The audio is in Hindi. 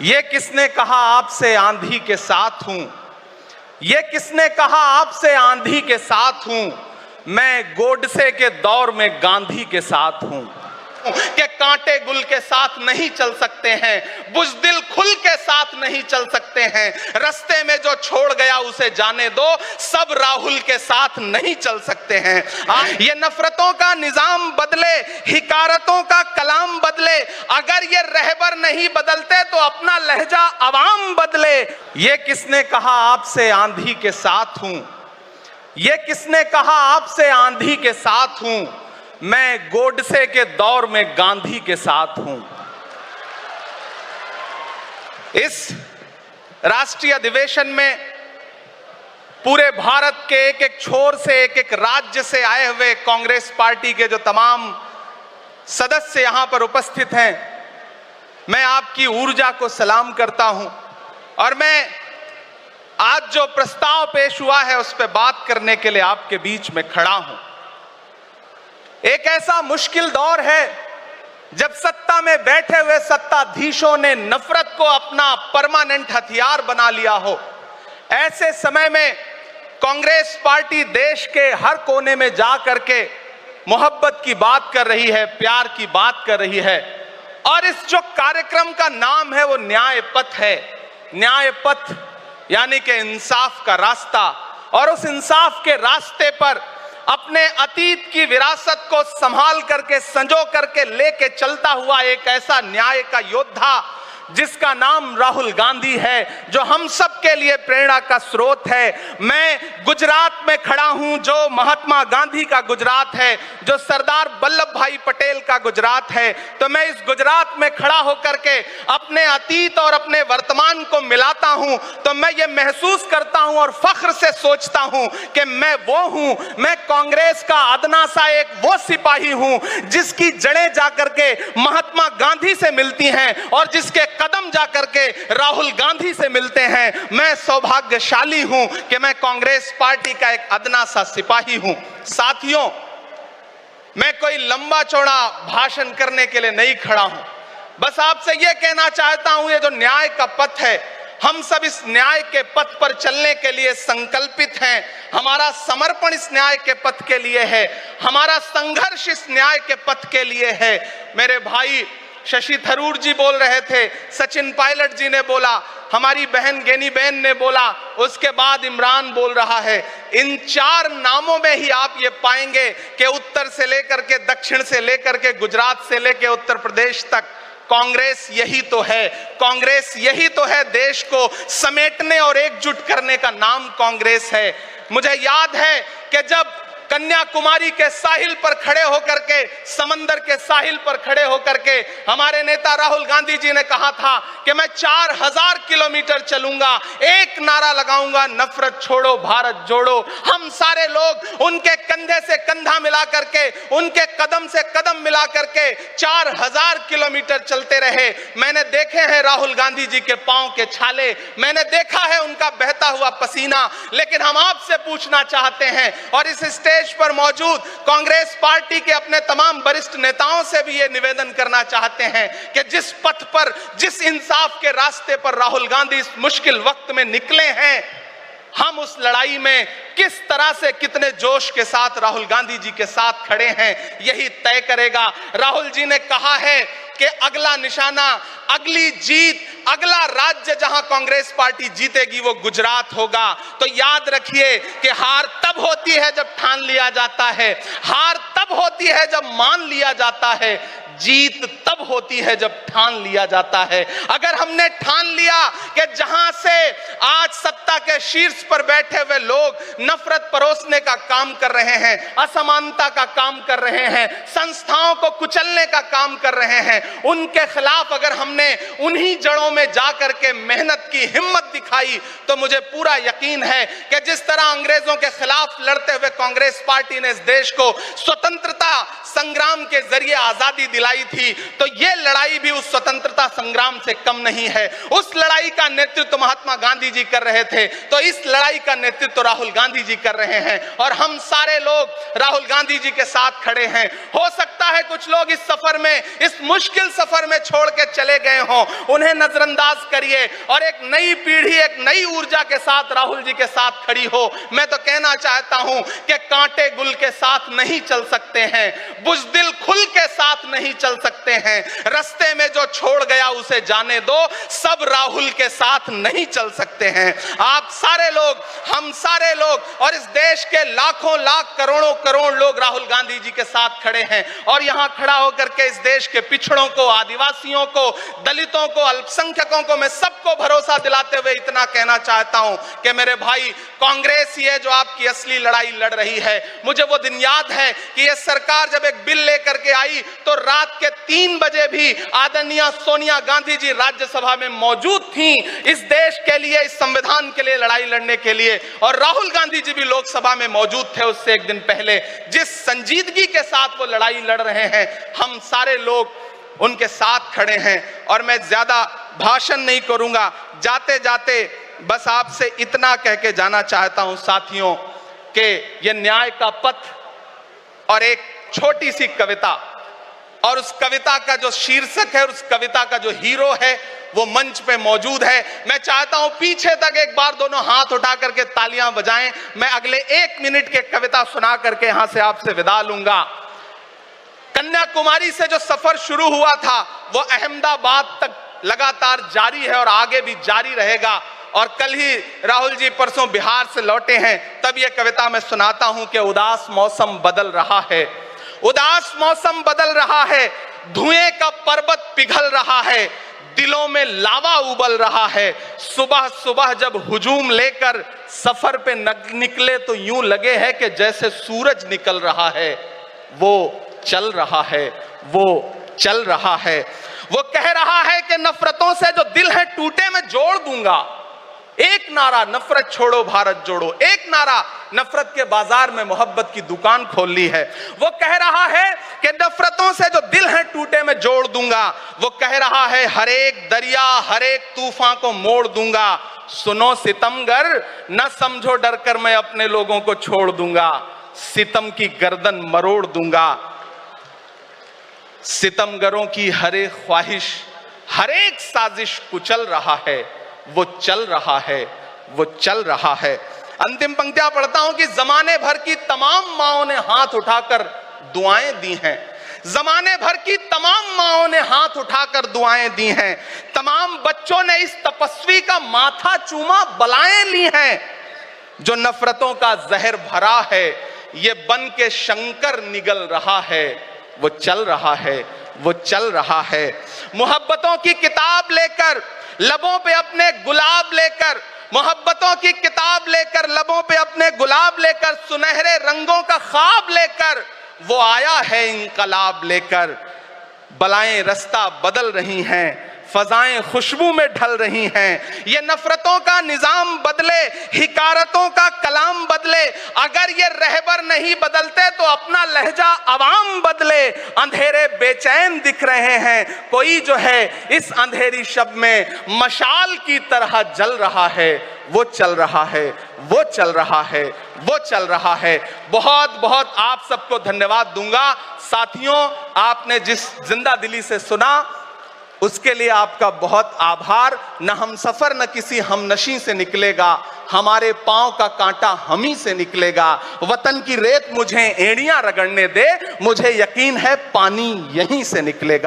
ये किसने कहा आपसे आंधी के साथ हूं? ये किसने कहा आपसे आंधी के साथ हूं? मैं गोडसे के दौर में गांधी के साथ हूं। कि कांटे गुल के साथ नहीं चल सकते हैं, बुज़दिल खुल के साथ नहीं चल सकते हैं, रास्ते में जो छोड़ गया उसे जाने दो, सब राहुल के साथ नहीं चल सकते हैं। ये नफरतों का निजाम बदले, हिकारतों का कलाम बदले, अगर ये रहबर नहीं बदलते तो अपना लहजा अवाम बदले। ये किसने कहा आपसे आंधी के साथ हूं? ये किसने कहा आपसे आंधी के साथ हूं? मैं गोडसे के दौर में गांधी के साथ हूं। इस राष्ट्रीय अधिवेशन में पूरे भारत के एक एक छोर से, एक एक राज्य से आए हुए कांग्रेस पार्टी के जो तमाम सदस्य यहां पर उपस्थित हैं, मैं आपकी ऊर्जा को सलाम करता हूं और मैं आज जो प्रस्ताव पेश हुआ है उस पर बात करने के लिए आपके बीच में खड़ा हूं। एक ऐसा मुश्किल दौर है जब सत्ता में बैठे हुए सत्ताधीशों ने नफरत को अपना परमानेंट हथियार बना लिया हो। ऐसे समय में कांग्रेस पार्टी देश के हर कोने में जा करके मोहब्बत की बात कर रही है, प्यार की बात कर रही है। और इस जो कार्यक्रम का नाम है वो न्याय पथ है। न्याय पथ यानी कि इंसाफ का रास्ता। और उस इंसाफ के रास्ते पर अपने अतीत की विरासत को संभाल करके, संजो करके लेके चलता हुआ एक ऐसा न्याय का योद्धा जिसका नाम राहुल गांधी है, जो हम सब के लिए प्रेरणा का स्रोत है। मैं गुजरात में खड़ा हूं, जो महात्मा गांधी का गुजरात है, जो सरदार वल्लभ भाई पटेल का गुजरात है। तो मैं इस गुजरात में खड़ा होकर के अपने अतीत और अपने वर्तमान को मिलाता हूं तो मैं ये महसूस करता हूं और फख्र से सोचता हूं कि मैं वो हूं, मैं कांग्रेस का अदना सा एक वो सिपाही हूं जिसकी जड़ें जाकर के महात्मा गांधी से मिलती हैं और जिसके कदम जाकर के राहुल गांधी से मिलते हैं। मैं सौभाग्यशाली हूं कि मैं कांग्रेस पार्टी का एक अदना सा सिपाही हूं। साथियों, मैं कोई लंबा चौड़ा भाषण करने के लिए नहीं खड़ा हूं, बस आपसे यह कहना चाहता हूं, ये जो न्याय का पथ है, हम सब इस न्याय के पथ पर चलने के लिए संकल्पित हैं। हमारा समर्पण इस न्याय के पथ के लिए है, हमारा संघर्ष इस न्याय के पथ के लिए है। मेरे भाई शशि थरूर जी बोल रहे थे, सचिन पायलट जी ने बोला, हमारी बहन गेनी बहन ने बोला, उसके बाद इमरान बोल रहा है। इन चार नामों में ही आप ये पाएंगे कि उत्तर से लेकर के, दक्षिण से लेकर के, गुजरात से लेकर उत्तर प्रदेश तक कांग्रेस यही तो है। कांग्रेस यही तो है, देश को समेटने और एकजुट करने का नाम कांग्रेस है। मुझे याद है कि जब कन्याकुमारी के साहिल पर खड़े होकर के, समंदर के साहिल पर खड़े होकर के हमारे नेता राहुल गांधी जी ने कहा था कि मैं 4000 किलोमीटर चलूंगा, एक नारा लगाऊंगा, नफरत छोड़ो भारत जोड़ो। हम सारे लोग उनके कंधे से कंधा मिला करके, उनके कदम से कदम मिला करके 4000 किलोमीटर चलते रहे। मैंने देखे हैं राहुल गांधी जी के पांव के छाले, मैंने देखा है उनका बहता हुआ पसीना। लेकिन हम आपसे पूछना चाहते हैं और इस स्टेज पर मौजूद कांग्रेस पार्टी के अपने तमाम वरिष्ठ नेताओं से भी ये निवेदन करना चाहते हैं कि जिस पथ पर, जिस इंसाफ के रास्ते पर राहुल गांधी इस मुश्किल वक्त में निकले हैं, हम उस लड़ाई में किस तरह से, कितने जोश के साथ राहुल गांधी जी के साथ खड़े हैं, यही तय करेगा। राहुल जी ने कहा है कि अगला निशाना, अगली जीत, अगला राज्य जहां कांग्रेस पार्टी जीतेगी वो गुजरात होगा। तो याद रखिए कि हार तब होती है जब ठान लिया जाता है, हार तब होती है जब मान लिया जाता है, जीत तब होती है जब ठान लिया जाता है। अगर हमने ठान लिया कि जहां से आज सत्ता के शीर्ष पर बैठे हुए लोग नफरत परोसने का काम कर रहे हैं, असमानता का काम कर रहे हैं, संस्थाओं को कुचलने का काम कर रहे हैं, उनके खिलाफ अगर हमने उन्हीं जड़ों में जाकर के मेहनत की, हिम्मत दिखाई, तो मुझे पूरा यकीन है कि जिस तरह अंग्रेजों के खिलाफ लड़ते हुए कांग्रेस पार्टी ने इस देश को स्वतंत्रता संग्राम के जरिए आजादी दिलाई थी, तो ये लड़ाई भी उस स्वतंत्रता संग्राम से कम नहीं है। उस लड़ाई का नेतृत्व महात्मा गांधी जी कर रहे थे, तो इस लड़ाई का नेतृत्व राहुल गांधी जी कर रहे हैं और हम सारे लोग राहुल गांधी जी के साथ खड़े हैं। हो सकता है कुछ लोग इस सफर में, इस मुश्किल सफर में छोड़ के चले गए हों, उन्हें नजरअंदाज करिए और एक नई पीढ़ी, एक नई ऊर्जा के साथ राहुल जी के साथ खड़ी हो। मैं तो कहना चाहता हूं कि कांटे गुल के साथ नहीं चल सकते हैं, बुज़दिल खुल के साथ नहीं चल सकते हैं। रास्ते में जो छोड़ गया उसे जाने दो, सब राहुल के साथ नहीं चल सकते हैं। आप सारे लोग, हम सारे लोग और इस देश के लाखों लाख करोड़ों करोड़ लोग राहुल गांधी जी के साथ खड़े हैं और यहां खड़ा होकर के इस देश के पिछड़ों को, आदिवासियों को, दलितों को, अल्पसंख्यकों को मैं सबको भरोसा दिलाते हुए इतना कहना चाहता हूं कि मेरे भाई, कांग्रेस ही है जो आपकी असली लड़ाई लड़ रही है। मुझे वो दिन याद है कि ये सरकार जब एक बिल लेकर के आई तो रात के 3 बजे भी आदरणीय सोनिया गांधी जी राज्यसभा में मौजूद थी इस देश के लिए, इस संविधान के लिए लड़ाई लड़ने के लिए, और राहुल गांधी जी भी लोकसभा में मौजूद थे उससे एक दिन पहले। जिस संजीदगी के साथ वो लड़ाई लड़ रहे हैं, हम सारे लोग उनके साथ खड़े हैं। और मैं ज्यादा भाषण नहीं करूंगा, जाते जाते बस आपसे इतना कह के जाना चाहता हूं साथियों कि ये न्याय का पथ और एक छोटी सी कविता, और उस कविता का जो शीर्षक है, उस कविता का जो हीरो है वो मंच पे मौजूद है। मैं चाहता हूं पीछे तक एक बार दोनों हाथ उठा करके तालियां बजाएं। मैं अगले 1 मिनट के कविता सुना करके यहां से आपसे विदा लूंगा। कन्याकुमारी से जो सफर शुरू हुआ था वो अहमदाबाद तक लगातार जारी है और आगे भी जारी रहेगा। और कल ही राहुल जी परसों बिहार से लौटे हैं, तब ये कविता मैं सुनाता हूं कि उदास मौसम बदल रहा है, उदास मौसम बदल रहा है, धुएं का पर्वत पिघल रहा है, दिलों में लावा उबल रहा है। सुबह सुबह जब हुजूम लेकर सफर पे निकले तो यूं लगे है कि जैसे सूरज निकल रहा है। वो चल रहा है, वो चल रहा है। वो कह रहा है कि नफरतों से जो दिल है टूटे मैं जोड़ दूंगा। एक नारा नफरत छोड़ो भारत जोड़ो, एक नारा नफरत के बाजार में मोहब्बत की दुकान खोल ली है। वो कह रहा है कि नफरतों से जो दिल है टूटे मैं जोड़ दूंगा। वो कह रहा है हर एक दरिया, हर एक तूफान को मोड़ दूंगा। सुनो सितमगर, न समझो डर कर मैं अपने लोगों को छोड़ दूंगा। सितम की गर्दन मरोड़ दूंगा। सितमगरों की हर एक ख्वाहिश, हर एक साजिश कुचल रहा है। वो चल रहा है, वो चल रहा है। अंतिम पंक्तियां पढ़ता हूं कि जमाने भर की तमाम माओं ने हाथ उठाकर दुआएं दी हैं। जमाने भर की तमाम माओं ने हाथ उठाकर दुआएं दी हैं। तमाम बच्चों ने इस तपस्वी का माथा चूमा, बलाएं ली हैं। जो नफरतों का जहर भरा है, ये बन के शंकर निगल रहा है। वो चल रहा है, वो चल रहा है। मोहब्बतों की किताब लेकर, लबों पे अपने गुलाब लेकर, मोहब्बतों की किताब लेकर, लबों पे अपने गुलाब लेकर, सुनहरे रंगों का ख्वाब लेकर वो आया है इंकलाब लेकर। बलाएं रास्ता बदल रही हैं, फजाएं खुशबू में ढल रही हैं। ये नफरतों का निजाम बदले, हिकारतों का कलाम बदले। अगर ये रहबर नहीं बदलते तो अपना लहजा अवाम बदले। अंधेरे बेचैन दिख रहे हैं, कोई जो है इस अंधेरी शब में मशाल की तरह जल रहा है। वो चल रहा है, वो चल रहा है, वो चल रहा है। बहुत बहुत आप सबको धन्यवाद दूंगा। साथियों, आपने जिस जिंदा दिली से सुना उसके लिए आपका बहुत आभार। न हम सफर न किसी हमनशी से निकलेगा, हमारे पांव का कांटा हम ही से निकलेगा। वतन की रेत मुझे एड़ियां रगड़ने दे, मुझे यकीन है पानी यहीं से निकलेगा।